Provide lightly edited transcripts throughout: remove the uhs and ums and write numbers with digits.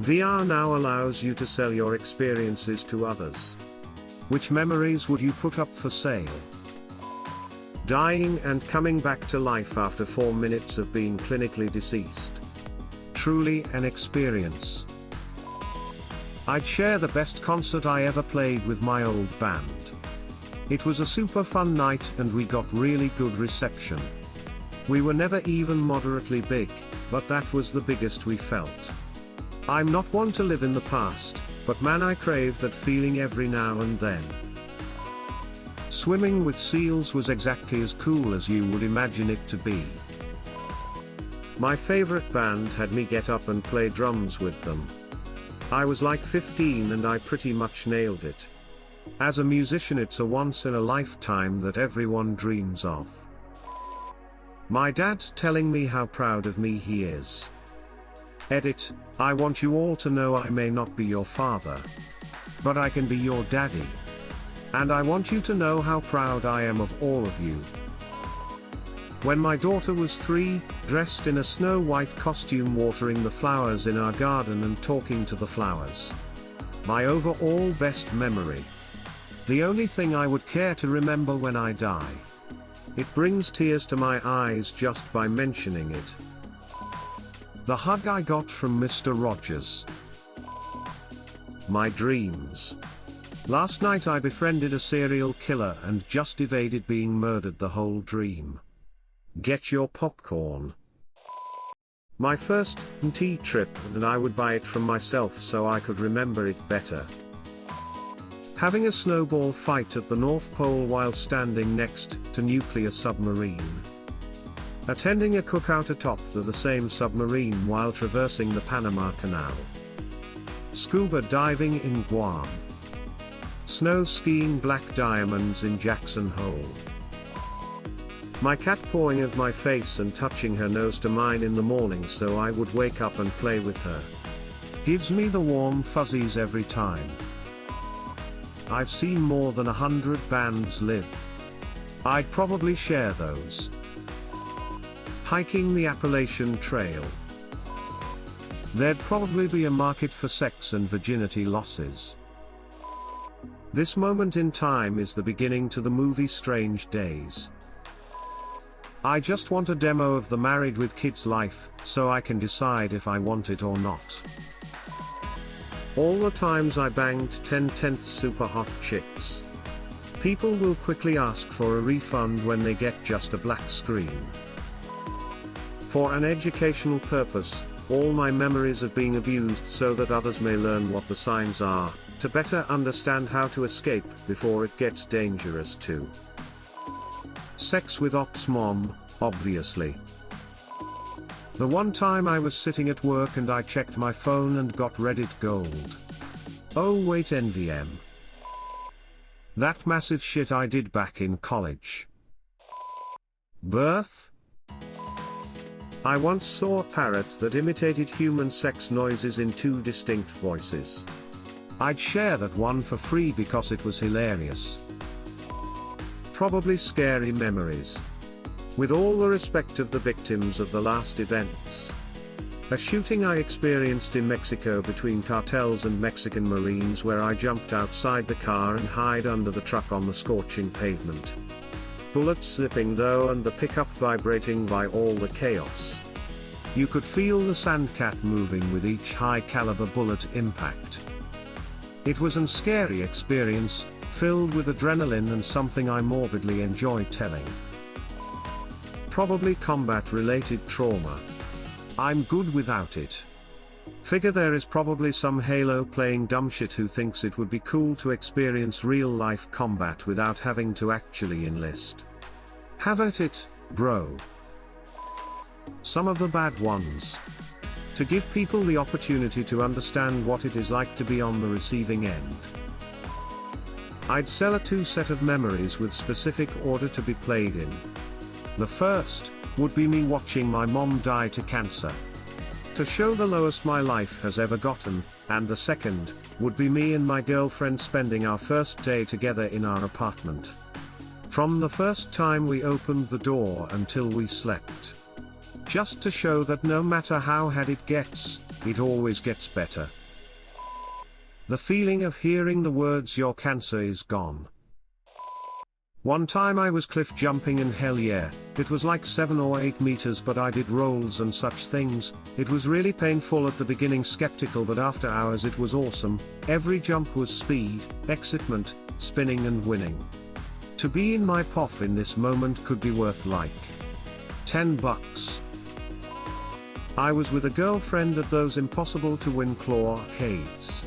VR now allows you to sell your experiences to others. Which memories would you put up for sale? Dying and coming back to life after 4 minutes of being clinically deceased. Truly an experience. I'd share the best concert I ever played with my old band. It was a super fun night and we got really good reception. We were never even moderately big, but that was the biggest we felt. I'm not one to live in the past, but man, I crave that feeling every now and then. Swimming with seals was exactly as cool as you would imagine it to be. My favorite band had me get up and play drums with them. I was like 15 and I pretty much nailed it. As a musician, it's a once in a lifetime that everyone dreams of. My dad telling me how proud of me he is. Edit, I want you all to know I may not be your father, but I can be your daddy. And I want you to know how proud I am of all of you. When my daughter was 3, dressed in a Snow White costume, watering the flowers in our garden and talking to the flowers. My overall best memory. The only thing I would care to remember when I die. It brings tears to my eyes just by mentioning it. The hug I got from Mr. Rogers. My dreams. Last night I befriended a serial killer and just evaded being murdered the whole dream. Get your popcorn. My first tea trip, and I would buy it from myself so I could remember it better. Having a snowball fight at the North Pole while standing next to nuclear submarine. Attending a cookout atop the same submarine while traversing the Panama Canal. Scuba diving in Guam. Snow skiing black diamonds in Jackson Hole. My cat pawing at my face and touching her nose to mine in the morning so I would wake up and play with her. Gives me the warm fuzzies every time. I've seen more than 100 bands live. I'd probably share those. Hiking the Appalachian Trail. There'd probably be a market for sex and virginity losses. This moment in time is the beginning to the movie Strange Days. I just want a demo of the Married with Kids life, so I can decide if I want it or not. All the times I banged 10/10 super hot chicks. People will quickly ask for a refund when they get just a black screen. For an educational purpose, all my memories of being abused so that others may learn what the signs are, to better understand how to escape before it gets dangerous too. Sex with Ops Mom, obviously. The one time I was sitting at work and I checked my phone and got Reddit gold. Oh wait, NVM. That massive shit I did back in college. Birth? I once saw a parrot that imitated human sex noises in 2 distinct voices. I'd share that one for free because it was hilarious. Probably scary memories. With all the respect of the victims of the last events. A shooting I experienced in Mexico between cartels and Mexican Marines, where I jumped outside the car and hid under the truck on the scorching pavement. Bullets zipping though and the pickup vibrating by all the chaos. You could feel the sandcat moving with each high-caliber bullet impact. It was an scary experience, filled with adrenaline and something I morbidly enjoy telling. Probably combat-related trauma. I'm good without it. Figure there is probably some Halo playing dumbshit who thinks it would be cool to experience real-life combat without having to actually enlist. Have at it, bro. Some of the bad ones. To give people the opportunity to understand what it is like to be on the receiving end. I'd sell a 2 set of memories with specific order to be played in. The first would be me watching my mom die to cancer. To show the lowest my life has ever gotten, and the second would be me and my girlfriend spending our first day together in our apartment. From the first time we opened the door until we slept. Just to show that no matter how hard it gets, it always gets better. The feeling of hearing the words "your cancer is gone." One time I was cliff jumping and hell yeah, it was like 7 or 8 meters, but I did rolls and such things. It was really painful at the beginning, skeptical, but after hours it was awesome. Every jump was speed, excitement, spinning and winning. To be in my POF in this moment could be worth like $10. I was with a girlfriend at those impossible to win claw arcades.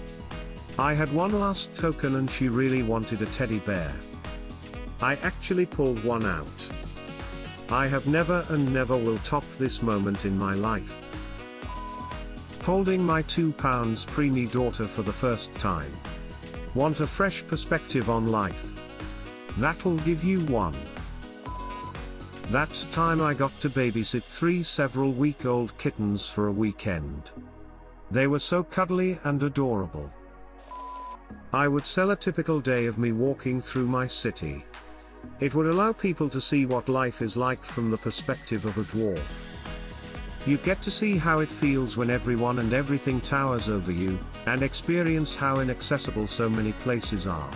I had one last token and she really wanted a teddy bear. I actually pulled one out. I have never and never will top this moment in my life. Holding my 2 pounds preemie daughter for the first time. Want a fresh perspective on life? That'll give you one. That time I got to babysit 3 several-week-old kittens for a weekend. They were so cuddly and adorable. I would sell a typical day of me walking through my city. It would allow people to see what life is like from the perspective of a dwarf. You get to see how it feels when everyone and everything towers over you, and experience how inaccessible so many places are.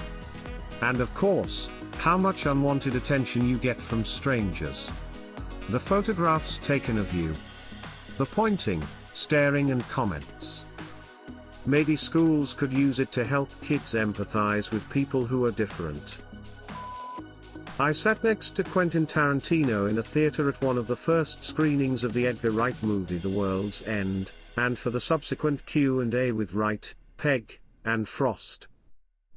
And of course, how much unwanted attention you get from strangers. The photographs taken of you. The pointing, staring and comments. Maybe schools could use it to help kids empathize with people who are different. I sat next to Quentin Tarantino in a theater at one of the first screenings of the Edgar Wright movie The World's End, and for the subsequent Q&A with Wright, Pegg, and Frost.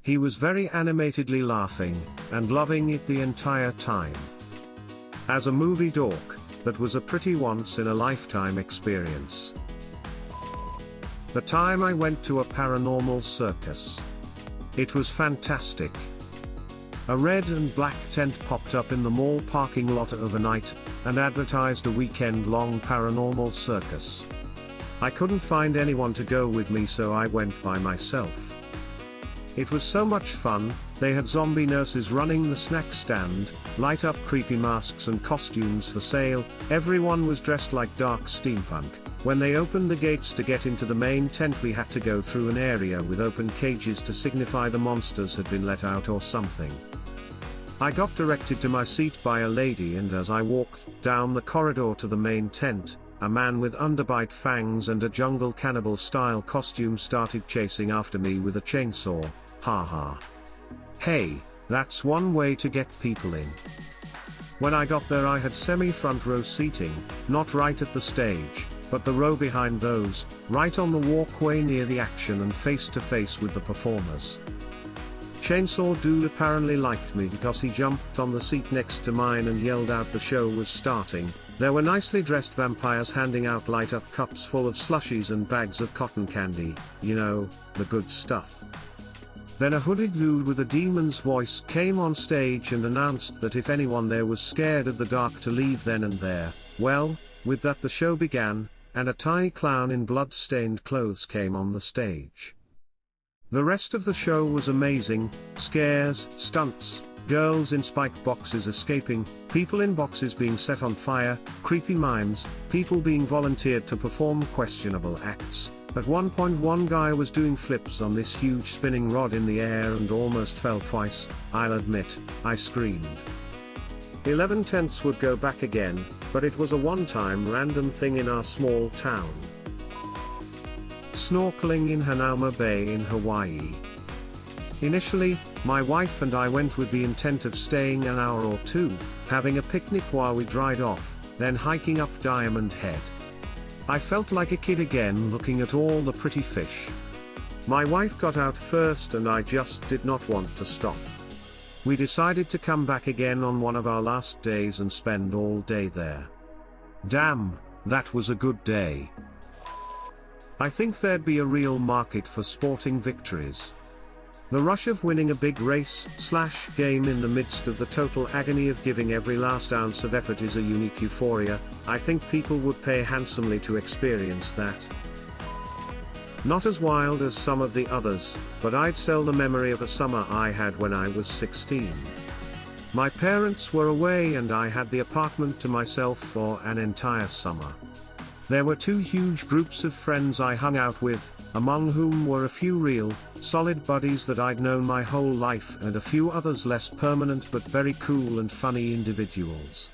He was very animatedly laughing, and loving it the entire time. As a movie dork, that was a pretty once-in-a-lifetime experience. The time I went to a paranormal circus. It was fantastic. A red and black tent popped up in the mall parking lot overnight, and advertised a weekend-long paranormal circus. I couldn't find anyone to go with me, so I went by myself. It was so much fun. They had zombie nurses running the snack stand, light-up creepy masks and costumes for sale. Everyone was dressed like dark steampunk. When they opened the gates to get into the main tent, we had to go through an area with open cages to signify the monsters had been let out or something. I got directed to my seat by a lady, and as I walked down the corridor to the main tent, a man with underbite fangs and a jungle cannibal style costume started chasing after me with a chainsaw. Haha. Hey, that's one way to get people in. When I got there I had semi-front row seating, not right at the stage, but the row behind those, right on the walkway near the action and face to face with the performers. Chainsaw Dude apparently liked me because he jumped on the seat next to mine and yelled out the show was starting. There were nicely dressed vampires handing out light-up cups full of slushies and bags of cotton candy, you know, the good stuff. Then a hooded dude with a demon's voice came on stage and announced that if anyone there was scared of the dark to leave then and there. Well, with that the show began, and a tiny clown in blood-stained clothes came on the stage. The rest of the show was amazing: scares, stunts, girls in spike boxes escaping, people in boxes being set on fire, creepy mimes, people being volunteered to perform questionable acts. At one point one guy was doing flips on this huge spinning rod in the air and almost fell twice. I'll admit, I screamed. 11 tents would go back again, but it was a one-time random thing in our small town. Snorkeling in Hanauma Bay in Hawaii. Initially, my wife and I went with the intent of staying an hour or two, having a picnic while we dried off, then hiking up Diamond Head. I felt like a kid again looking at all the pretty fish. My wife got out first and I just did not want to stop. We decided to come back again on one of our last days and spend all day there. Damn, that was a good day. I think there'd be a real market for sporting victories. The rush of winning a big race/game in the midst of the total agony of giving every last ounce of effort is a unique euphoria. I think people would pay handsomely to experience that. Not as wild as some of the others, but I'd sell the memory of a summer I had when I was 16. My parents were away and I had the apartment to myself for an entire summer. There were two huge groups of friends I hung out with, among whom were a few real, solid buddies that I'd known my whole life and a few others less permanent but very cool and funny individuals.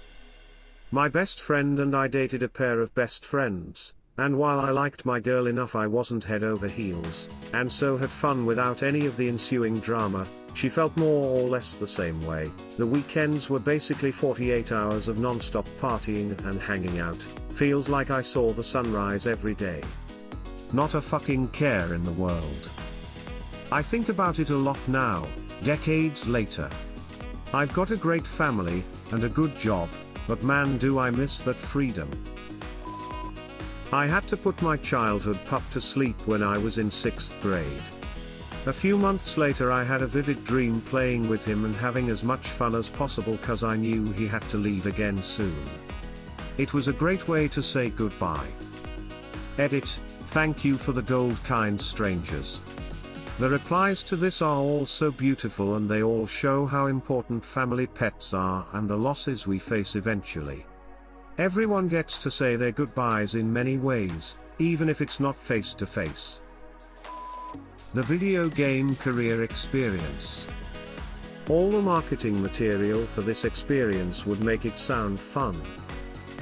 My best friend and I dated a pair of best friends, and while I liked my girl enough I wasn't head over heels, and so had fun without any of the ensuing drama. She felt more or less the same way. The weekends were basically 48 hours of non-stop partying and hanging out. Feels like I saw the sunrise every day. Not a fucking care in the world. I think about it a lot now, decades later. I've got a great family, and a good job, but man do I miss that freedom. I had to put my childhood pup to sleep when I was in 6th grade. A few months later I had a vivid dream playing with him and having as much fun as possible cause I knew he had to leave again soon. It was a great way to say goodbye. Edit, thank you for the gold, kind strangers. The replies to this are all so beautiful and they all show how important family pets are and the losses we face eventually. Everyone gets to say their goodbyes in many ways, even if it's not face to face. The video game career experience. All the marketing material for this experience would make it sound fun.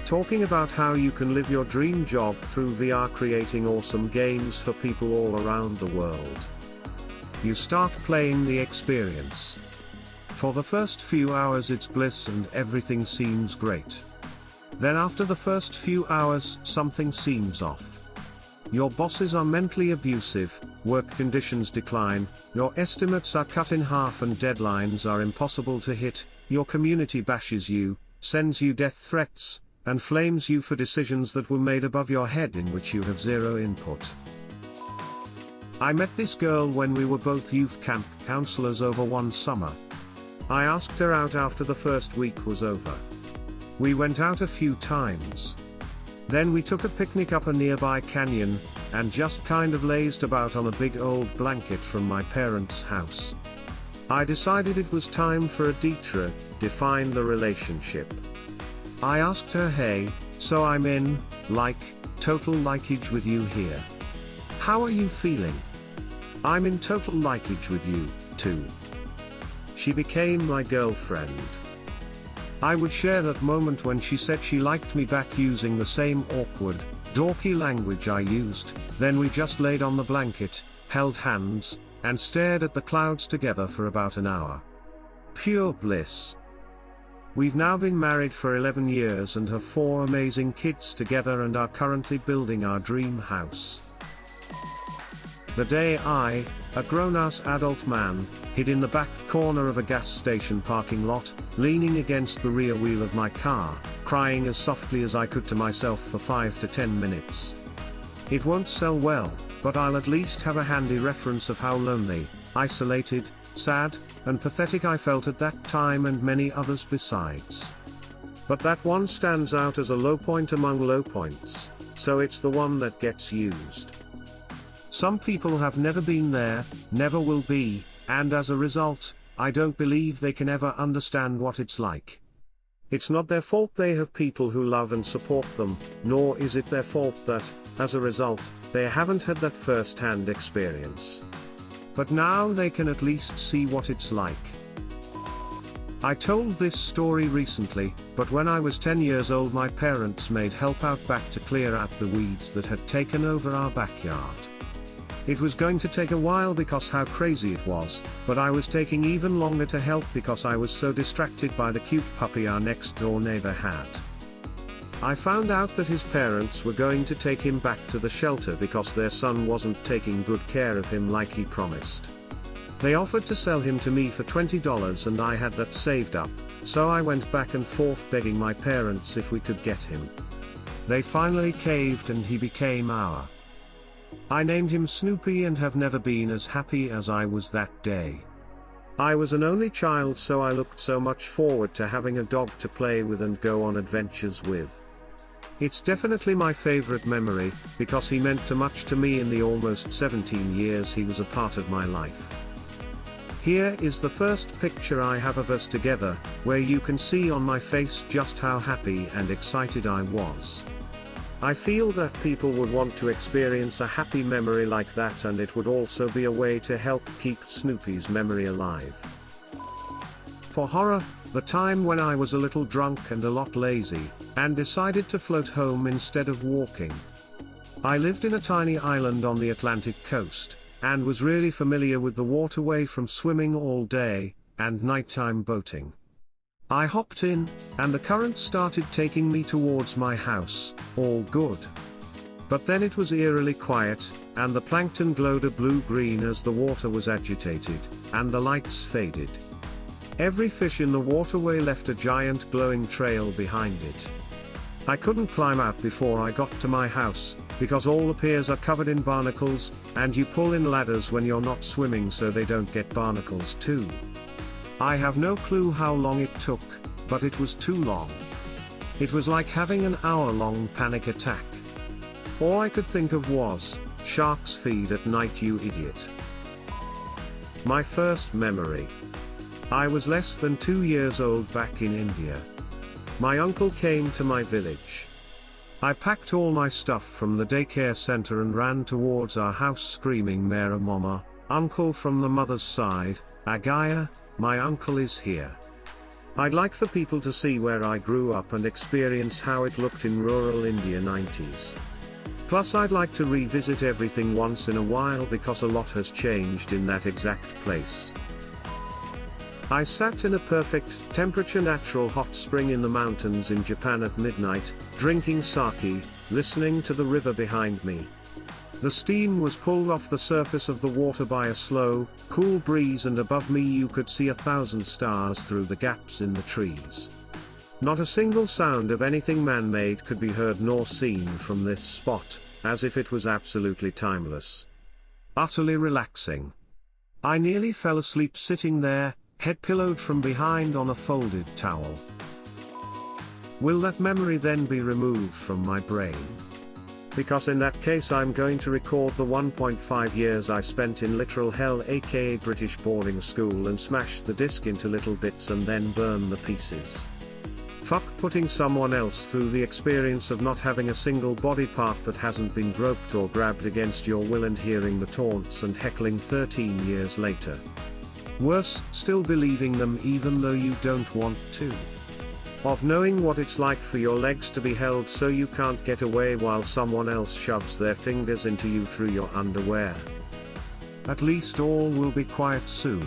Talking about how you can live your dream job through VR, creating awesome games for people all around the world. You start playing the experience. For the first few hours it's bliss and everything seems great. Then after the first few hours something seems off. Your bosses are mentally abusive, work conditions decline, your estimates are cut in half and deadlines are impossible to hit, your community bashes you, sends you death threats, and flames you for decisions that were made above your head in which you have zero input. I met this girl when we were both youth camp counselors over one summer. I asked her out after the first week was over. We went out a few times. Then we took a picnic up a nearby canyon, and just kind of lazed about on a big old blanket from my parents' house. I decided it was time for a detour, define the relationship. I asked her, hey, so I'm in, total likeage with you here. How are you feeling? I'm in total likeage with you, too. She became my girlfriend. I would share that moment when she said she liked me back using the same awkward, dorky language I used, then we just laid on the blanket, held hands, and stared at the clouds together for about an hour. Pure bliss. We've now been married for 11 years and have 4 amazing kids together and are currently building our dream house. The day I, a grown-ass adult man, hid in the back corner of a gas station parking lot, leaning against the rear wheel of my car, crying as softly as I could to myself for 5 to 10 minutes. It won't sell well, but I'll at least have a handy reference of how lonely, isolated, sad, and pathetic I felt at that time and many others besides. But that one stands out as a low point among low points, so it's the one that gets used. Some people have never been there, never will be, and as a result, I don't believe they can ever understand what it's like. It's not their fault they have people who love and support them, nor is it their fault that, as a result, they haven't had that first-hand experience. But now they can at least see what it's like. I told this story recently, but when I was 10 years old my parents made help out back to clear out the weeds that had taken over our backyard. It was going to take a while because how crazy it was, but I was taking even longer to help because I was so distracted by the cute puppy our next door neighbor had. I found out that his parents were going to take him back to the shelter because their son wasn't taking good care of him like he promised. They offered to sell him to me for $20 and I had that saved up, so I went back and forth begging my parents if we could get him. They finally caved and he became our. I named him Snoopy and have never been as happy as I was that day. I was an only child, so I looked so much forward to having a dog to play with and go on adventures with. It's definitely my favorite memory, because he meant too much to me in the almost 17 years he was a part of my life. Here is the first picture I have of us together, where you can see on my face just how happy and excited I was. I feel that people would want to experience a happy memory like that, and it would also be a way to help keep Snoopy's memory alive. For horror, the time when I was a little drunk and a lot lazy, and decided to float home instead of walking. I lived in a tiny island on the Atlantic coast, and was really familiar with the waterway from swimming all day, and nighttime boating. I hopped in, and the current started taking me towards my house, all good. But then it was eerily quiet, and the plankton glowed a blue-green as the water was agitated, and the lights faded. Every fish in the waterway left a giant glowing trail behind it. I couldn't climb out before I got to my house, because all the piers are covered in barnacles, and you pull in ladders when you're not swimming so they don't get barnacles too. I have no clue how long it took, but it was too long. It was like having an hour-long panic attack. All I could think of was, sharks feed at night, you idiot. My first memory. I was less than 2 years old back in India. My uncle came to my village. I packed all my stuff from the daycare center and ran towards our house screaming, "Mera mama, uncle from the mother's side, Agaya, my uncle is here." I'd like for people to see where I grew up and experience how it looked in rural India 90s. Plus I'd like to revisit everything once in a while because a lot has changed in that exact place. I sat in a perfect temperature natural hot spring in the mountains in Japan at midnight, drinking sake, listening to the river behind me. The steam was pulled off the surface of the water by a slow, cool breeze, and above me you could see 1,000 stars through the gaps in the trees. Not a single sound of anything man-made could be heard nor seen from this spot, as if it was absolutely timeless. Utterly relaxing. I nearly fell asleep sitting there, head pillowed from behind on a folded towel. Will that memory then be removed from my brain? Because in that case I'm going to record the 1.5 years I spent in literal hell, aka British boarding school, and smash the disc into little bits and then burn the pieces. Fuck putting someone else through the experience of not having a single body part that hasn't been groped or grabbed against your will, and hearing the taunts and heckling 13 years later. Worse, still believing them even though you don't want to. Of knowing what it's like for your legs to be held so you can't get away while someone else shoves their fingers into you through your underwear. At least all will be quiet soon.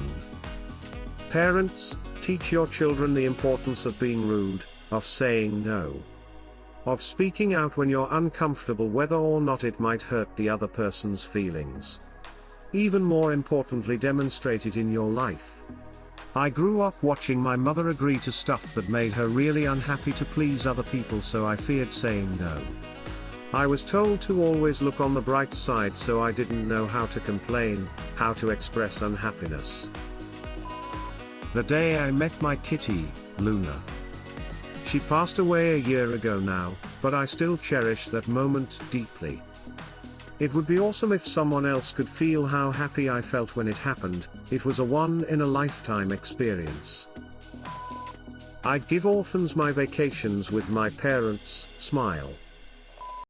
Parents, teach your children the importance of being rude, of saying no. Of speaking out when you're uncomfortable whether or not it might hurt the other person's feelings. Even more importantly, demonstrate it in your life. I grew up watching my mother agree to stuff that made her really unhappy to please other people, so I feared saying no. I was told to always look on the bright side, so I didn't know how to complain, how to express unhappiness. The day I met my kitty, Luna. She passed away a year ago now, but I still cherish that moment deeply. It would be awesome if someone else could feel how happy I felt when it happened. It was a one-in-a-lifetime experience. I'd give orphans my vacations with my parents' smile.